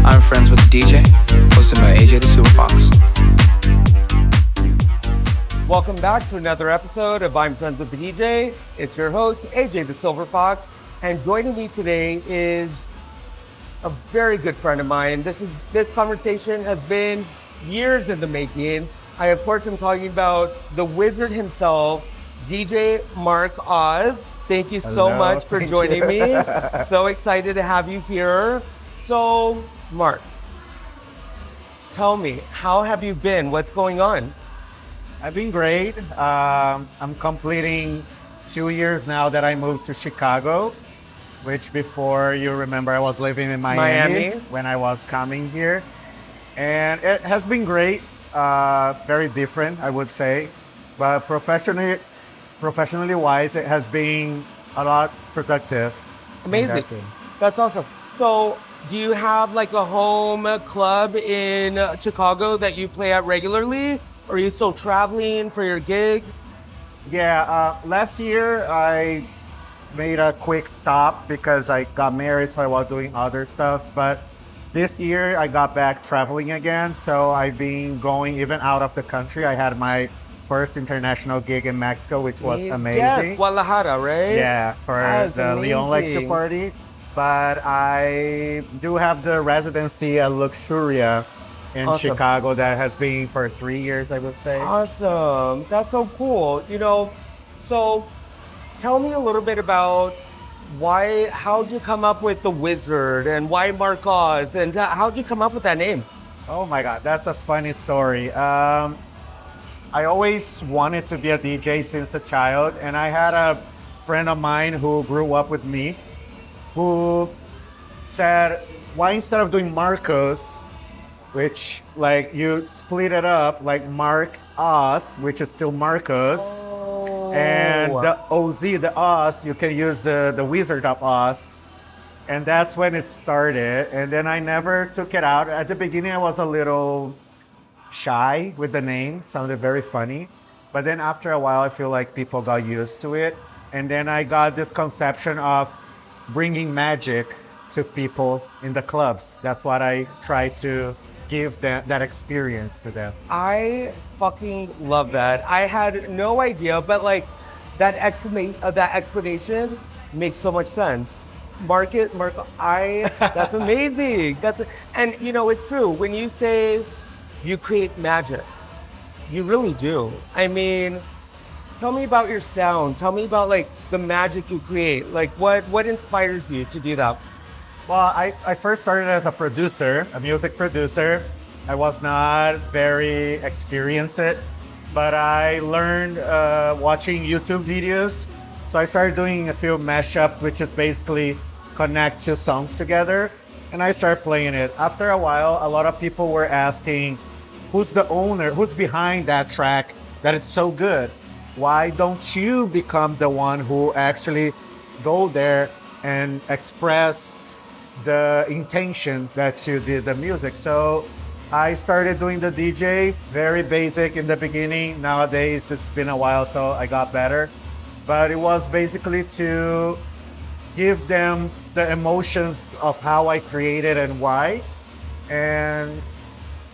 I'm friends with the DJ, hosted by AJ the Silver Fox. Welcome back to another episode of I'm Friends with the DJ. It's your host, AJ the Silver Fox, and joining me today is a very good friend of mine. This conversation has been years in the making. I, of course, am talking about the wizard himself, DJ Mark Oz. Thank you so much for joining me. So excited to have you here. So, Mark, tell me, how have you been? What's going on? I've been great. I'm completing 2 years now that I moved to Chicago, which before you remember I was living in Miami when I was coming here. And it has been great, very different, I would say. But professionally wise, it has been a lot productive. Amazing. That's awesome. So, do you have like a home club in Chicago that you play at regularly? Or are you still traveling for your gigs? Yeah, last year I made a quick stop because I got married, so I was doing other stuff. But this year I got back traveling again, so I've been going even out of the country. I had my first international gig in Mexico, which was amazing. Yes, Guadalajara, right? Yeah, for the Leon Lexia party. But I do have the residency at Luxuria in Chicago that has been for 3 years, I would say. Awesome. That's so cool. So tell me a little bit about how'd you come up with the wizard and why Mark Oz, and how'd you come up with that name? Oh my God, that's a funny story. I always wanted to be a DJ since a child, and I had a friend of mine who grew up with me who said, why instead of doing Marcos, which like you split it up like Mark Oz, which is still Marcos, and the OZ, the Oz, you can use the Wizard of Oz. And that's when it started. And then I never took it out. At the beginning, I was a little shy with the name, sounded very funny. But then after a while, I feel like people got used to it. And then I got this conception of bringing magic to people in the clubs. That's what I try to give that experience to them. I fucking love that. I had no idea, but like that explanation makes so much sense. That's amazing. And it's true. When you say you create magic, you really do. I mean, tell me about your sound. Tell me about like the magic you create. Like what inspires you to do that? Well, I first started as a producer, a music producer. I was not very experienced, but I learned watching YouTube videos. So I started doing a few mashups, which is basically connect two songs together, and I started playing it. After a while, a lot of people were asking, who's the owner, who's behind that track that it's so good? Why don't you become the one who actually go there and express the intention that you did the music? So I started doing the DJ, very basic in the beginning. Nowadays, it's been a while, so I got better. But it was basically to give them the emotions of how I created and why, and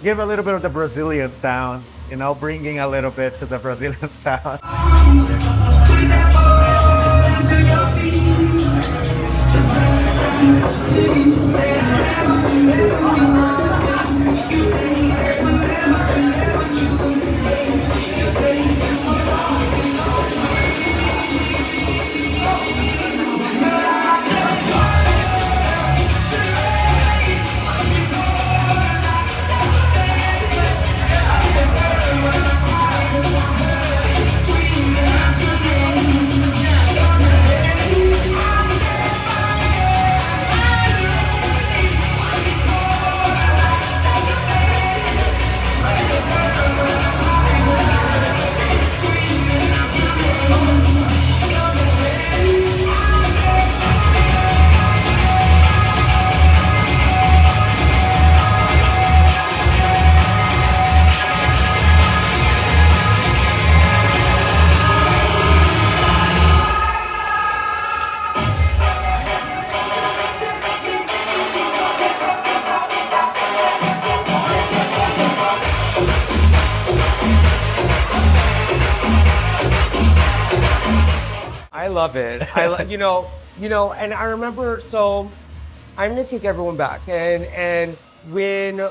give a little bit of the Brazilian sound, bringing a little bit to the Brazilian sound. I love it. And I remember. So I'm gonna take everyone back, and when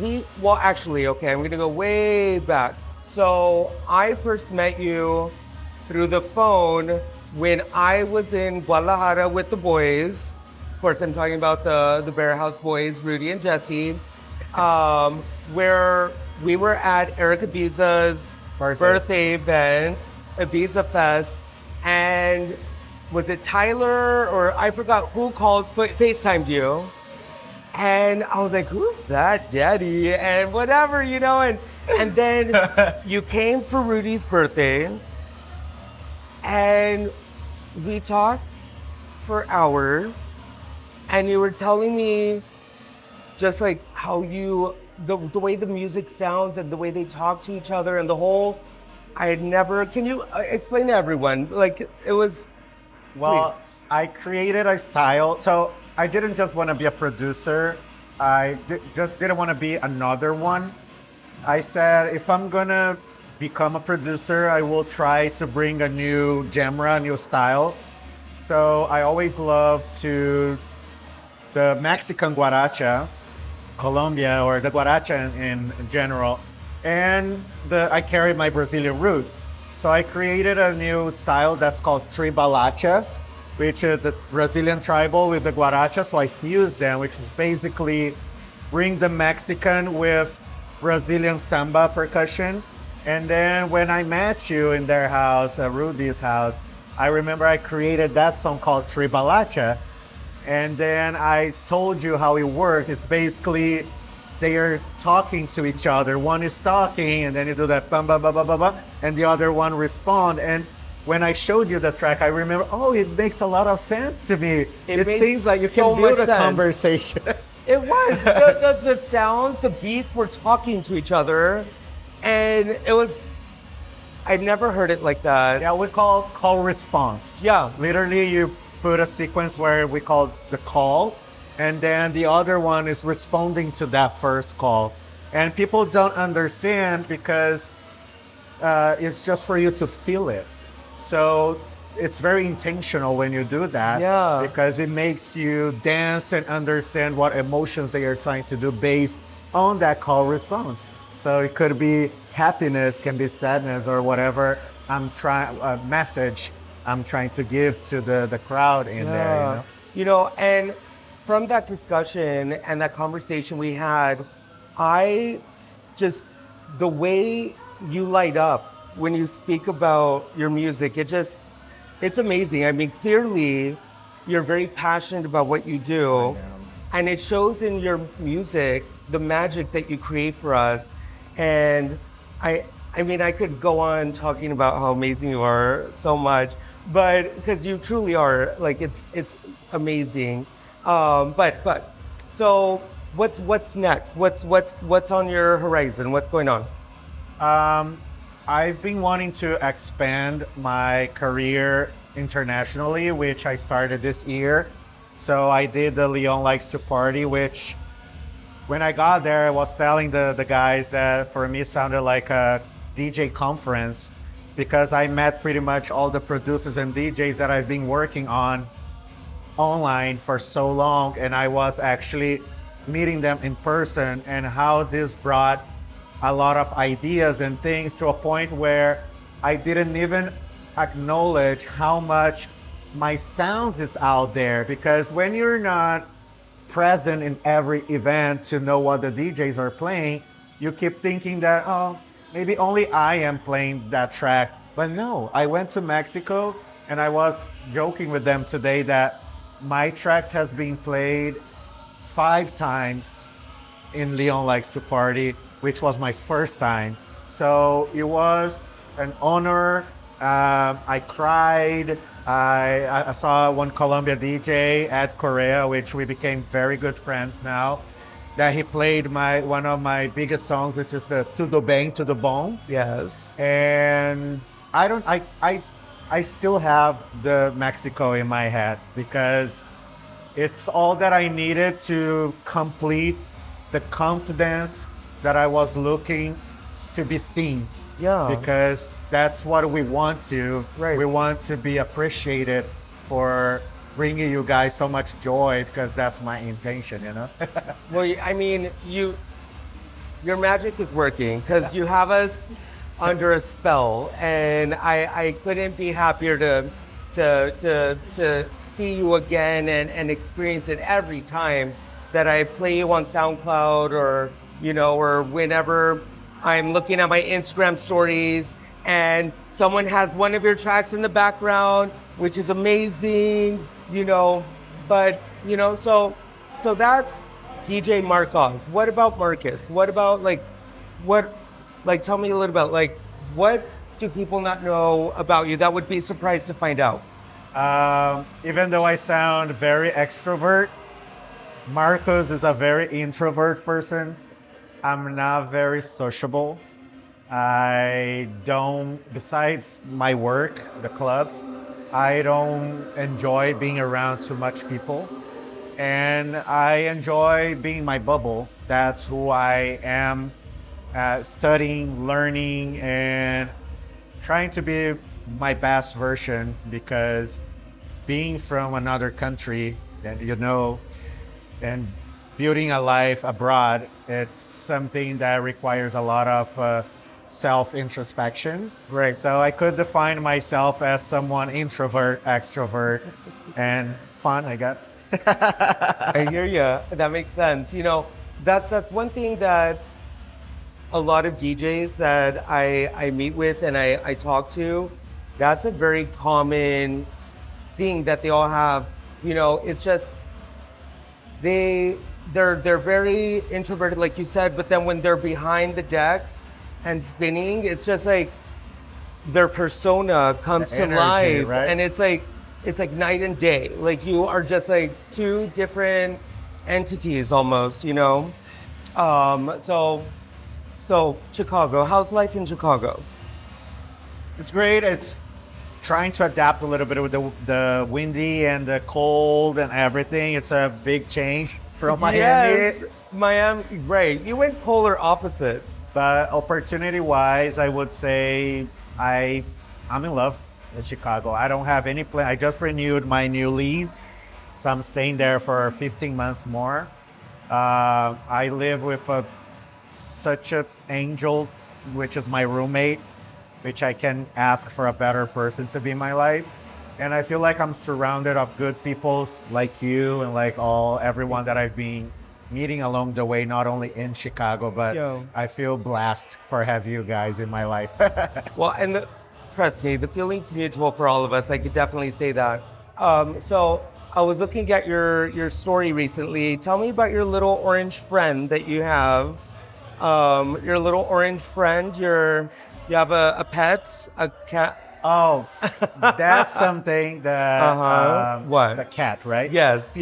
we well, actually, okay, I'm gonna go way back. So I first met you through the phone when I was in Guadalajara with the boys. Of course, I'm talking about the Bear House boys, Rudy and Jesse, where we were at Eric Ibiza's birthday event, Ibiza Fest, and was it Tyler or I forgot who called, FaceTimed you. And I was like, who's that daddy? And whatever, and then you came for Rudy's birthday and we talked for hours and you were telling me just like how the way the music sounds and the way they talk to each other and the whole, can you explain to everyone? Like it was, Well, please. I created a style. So I didn't just want to be a producer. I just didn't want to be another one. I said, if I'm going to become a producer, I will try to bring a new genre, a new style. So I always loved the Mexican guaracha, Colombia, or the guaracha in general. And I carried my Brazilian roots. So I created a new style that's called tribalacha, which is the Brazilian tribal with the guaracha. So I fused them, which is basically bring the Mexican with Brazilian samba percussion. And then when I met you in their house, Rudy's house, I remember I created that song called Tribalacha. And then I told you how it worked. It's basically they are talking to each other. One is talking, and then you do that bum bum bum bum bum, bum, and the other one respond. And when I showed you the track, I remember, it makes a lot of sense to me. It seems like you can build a conversation. It was. The sounds, the beats were talking to each other. And it was, I've never heard it like that. Yeah, we call response. Yeah. Literally, you put a sequence where we call the call, and then the other one is responding to that first call. And people don't understand because it's just for you to feel it. So it's very intentional when you do that. Yeah. Because it makes you dance and understand what emotions they are trying to do based on that call response. So it could be happiness, can be sadness, or whatever message I'm trying to give to the crowd in there. And from that discussion and that conversation we had, the way you light up when you speak about your music, it's amazing. I mean, clearly you're very passionate about what you do, and it shows in your music, the magic that you create for us. And I mean, I could go on talking about how amazing you are so much, but because you truly are, like it's amazing. But so what's next? What's on your horizon? What's going on? I've been wanting to expand my career internationally, which I started this year. So I did the Leon Likes to Party, which when I got there, I was telling the guys that for me it sounded like a DJ conference because I met pretty much all the producers and DJs that I've been working on online for so long, and I was actually meeting them in person, and how this brought a lot of ideas and things to a point where I didn't even acknowledge how much my sounds is out there, because when you're not present in every event to know what the DJs are playing, you keep thinking that, maybe only I am playing that track. But no, I went to Mexico and I was joking with them today that my tracks has been played 5 times in Leon Likes to Party, which was my first time. So it was an honor. I cried. I saw one Colombia DJ, Ed Correa, which we became very good friends now, that he played one of my biggest songs, which is the Tudo Bem, Tudo Bom. Yes. And I still have the Mexico in my head because it's all that I needed to complete the confidence that I was looking to be seen. Yeah. because that's what we want to. Right. We want to be appreciated for bringing you guys so much joy, because that's my intention, you know? Well, I mean, your magic is working because you have us under a spell, and I couldn't be happier to see you again and experience it every time that I play you on SoundCloud, or or whenever I'm looking at my Instagram stories and someone has one of your tracks in the background, which is amazing, but so that's DJ Marcos. What about Marcus? What about tell me a little about what do people not know about you that would be surprised to find out? Even though I sound very extrovert, Marcos is a very introvert person. I'm not very sociable. I don't, besides my work, the clubs, I don't enjoy being around too much people. And I enjoy being in my bubble. That's who I am, studying, learning, and trying to be my best version, because being from another country, and building a life abroad, it's something that requires a lot of self-introspection. Right. So I could define myself as someone introvert, extrovert, and fun, I guess. I hear you. That makes sense. That's one thing that a lot of DJs that I meet with and I talk to, that's a very common thing that they all have. It's just they're very introverted, like you said, but then when they're behind the decks and spinning, it's just like their persona comes The to energy, life, right? and it's like night and day. Like you are just like two different entities almost, So Chicago, how's life in Chicago? It's great. It's trying to adapt a little bit with the windy and the cold and everything. It's a big change from Miami. Yes, Miami, right. You went polar opposites. But opportunity-wise, I would say I'm in love with Chicago. I don't have any plan. I just renewed my new lease, so I'm staying there for 15 months more. I live with such an angel, which is my roommate, which I can ask for a better person to be in my life. And I feel like I'm surrounded of good people like you and like everyone that I've been meeting along the way, not only in Chicago, but Yo. I feel blessed for have you guys in my life. Well, and trust me, the feeling's mutual for all of us. I could definitely say that. So I was looking at your story recently. Tell me about your little orange friend that you have. Your little orange friend. You have a pet, a cat. Oh, that's something that What? the cat, right? Yes.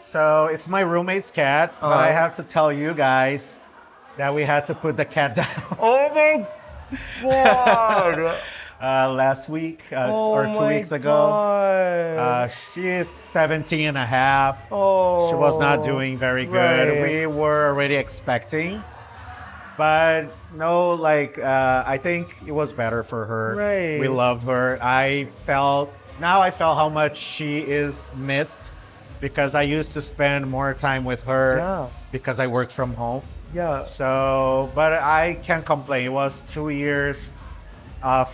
So it's my roommate's cat, but I have to tell you guys that we had to put the cat down Oh my God! last week Oh or 2 my weeks ago. God. She is 17 and a half. Oh, She was not doing very good. right. We were already expecting, but no, I think it was better for her. Right. We loved her. I felt how much she is missed, because I used to spend more time with her Yeah. because I worked from home. Yeah. So, but I can't complain. It was 2 years of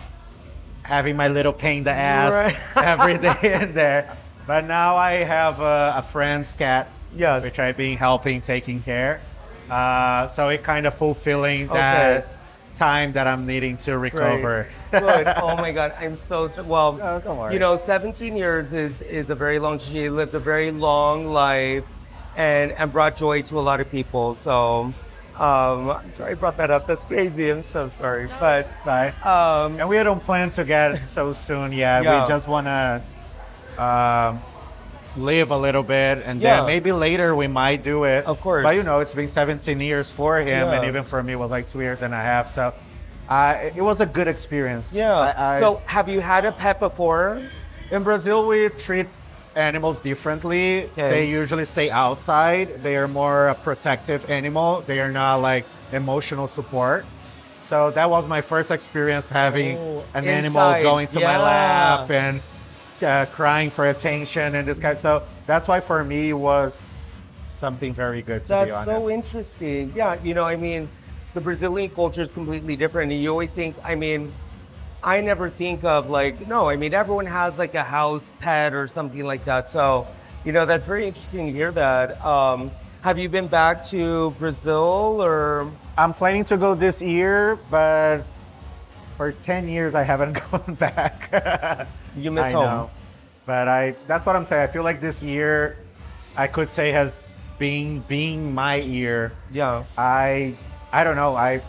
having my little pain in the ass Right. every day in there. But now I have a friend's cat, Yes. which I've been helping, taking care. So it kind of fulfilling Okay. that time that I'm needing to recover. Good. Oh my God, I'm so well. Oh, don't worry. 17 years is a very long. She lived a very long life, and brought joy to a lot of people. So, I'm sorry I brought that up. That's crazy. I'm so sorry, but Bye. And we don't plan to get so soon yet. Yeah. We just want to live a little bit, and Yeah. then maybe later we might do it. Of course. But it's been 17 years for him, and Yeah. even for me, it was like 2 years and a half. So it was a good experience. yeah. So, have you had a pet before? In Brazil, we treat animals differently. Okay. They usually stay outside. They are more a protective animal. They are not like emotional support. So that was my first experience having an animal inside. going to my Yeah. lap and crying for attention and this kind. So that's why for me it was something very good, to be That's honest. so interesting. Yeah, I mean, the Brazilian culture is completely different. And you always think, I mean, I never think of like, no, I mean, everyone has like a house pet or something like that. So, that's very interesting to hear that. Have you been back to Brazil or? I'm planning to go this year, but for 10 years I haven't gone back. You miss I home. know. But that's what I'm saying. I feel like this year I could say has been being my year. Yeah. I don't know. I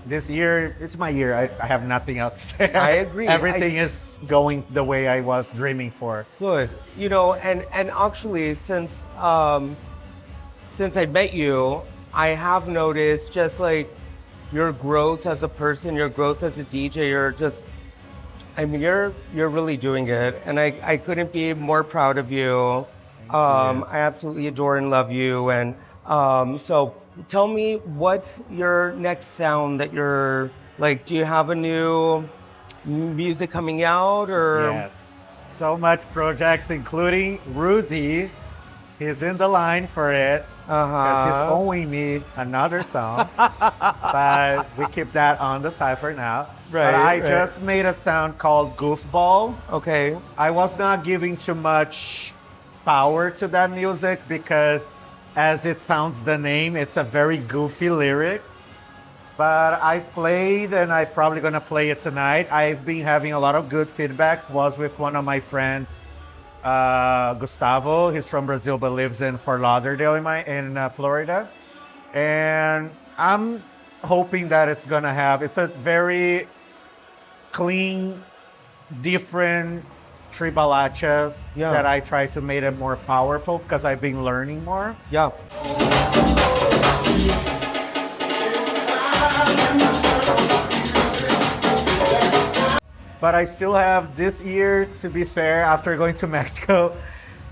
this year it's my year. I have nothing else to say. I agree. Everything is going the way I was dreaming for. Good. And actually, since I met you, I have noticed just like your growth as a person, your growth as a DJ. You're really doing it, and I couldn't be more proud of you. I absolutely adore and love you, and so tell me, what's your next sound that you're like? Do you have a new music coming out, or? Yes, so much projects, including Rudy. He's in the line for it because he's owing me another song. But we keep that on the side for now. Right, But I right. just made a sound called Goofball. Okay. I was not giving too much power to that music because, as it sounds the name, it's a very goofy lyrics. But I've played and I'm probably gonna play it tonight. I've been having a lot of good feedbacks. Was with one of my friends, Gustavo. He's from Brazil but lives in Fort Lauderdale in Florida. And I'm hoping that it's gonna have, it's a very clean, different tribalacha Yeah. that I try to make it more powerful because I've been learning more. Yeah. But I still have this year, to be fair, after going to Mexico,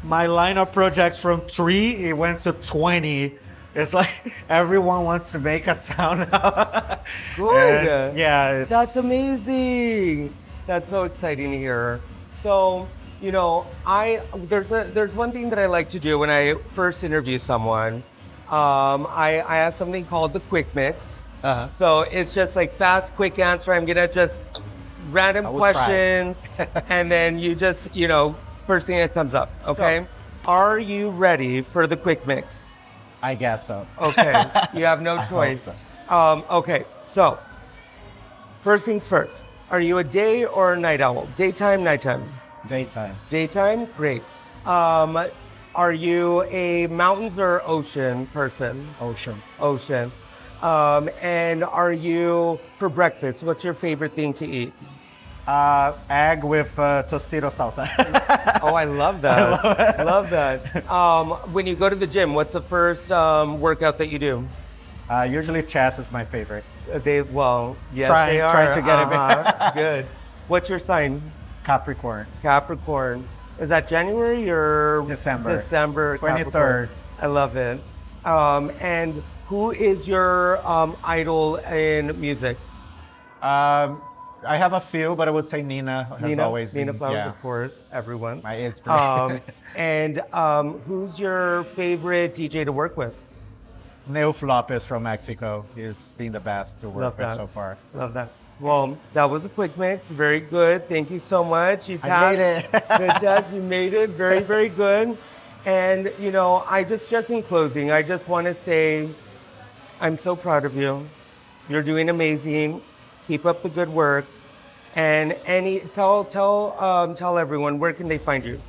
my lineup projects from 3, it went to 20. It's like everyone wants to make a sound now. Good. And yeah, That's amazing. That's so exciting to hear. So, there's one thing that I like to do when I first interview someone. I have something called the quick mix. Uh-huh. So it's just like fast, quick answer. I'm gonna just random I will try. questions, and then you just, first thing that comes up. Okay. Are you ready for the quick mix? I guess so. Okay, you have no I hope choice. so. Okay, so first things first. Are you a day or a night owl? Daytime, nighttime? Daytime. Daytime, great. Are you a mountains or ocean person? Ocean. Ocean. And are you, for breakfast, what's your favorite thing to eat? Egg with tostito salsa. Oh, I love that. Love that. When you go to the gym, what's the first workout that you do? Usually chess is my favorite. Yes, Trying- they are. trying to get it. Good. What's your sign? Capricorn. Capricorn. Is that January or December. December. 23rd. Capricorn. I love it. And who is your idol in music? I have a few, but I would say Nina has always been. Nina Flowers, yeah, of course, everyone's. my inspiration. And who's your favorite DJ to work with? Neuf Lopez from Mexico. He's been the best to work Love with that. so far. Love that. Well, that was a quick mix. Very good. Thank you so much. You I passed. made it. Good test. You made it. Very, very good. And I just in closing, I just want to say, I'm so proud of you. You're doing amazing. Keep up the good work. And tell everyone, where can they find you?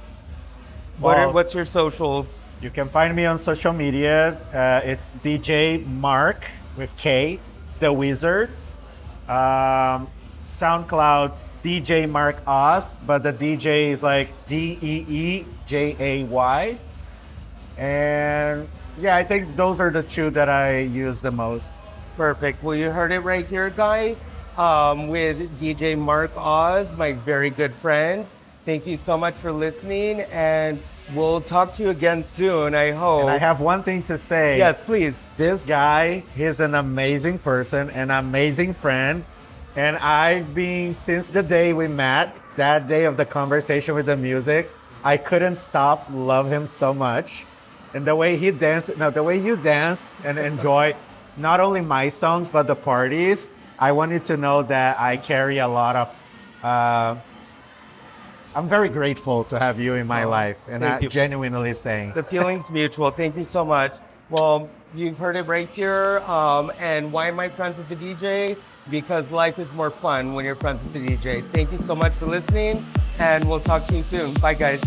Well, What's your socials? You can find me on social media. It's DJ Mark with K, the Wizard. SoundCloud, DJ Mark Oz, but the DJ is like DEEJAY. And yeah, I think those are the two that I use the most. Perfect. Well, you heard it right here, guys, with DJ Mark Oz, my very good friend. Thank you so much for listening, and We'll talk to you again soon, I hope. And I have one thing to say. Yes, please. This guy, he's an amazing person, an amazing friend. And I've been, since the day we met, that day of the conversation with the music, I couldn't stop love him so much. And the way he danced, no, the way you dance and enjoy not only my songs, but the parties, I want you to know that I carry a lot of, I'm very grateful to have you in my life. And Thank I you. genuinely saying. The feeling's mutual. Thank you so much. Well, you've heard it right here. And why am I friends with the DJ? Because life is more fun when you're friends with the DJ. Thank you so much for listening, and we'll talk to you soon. Bye, guys.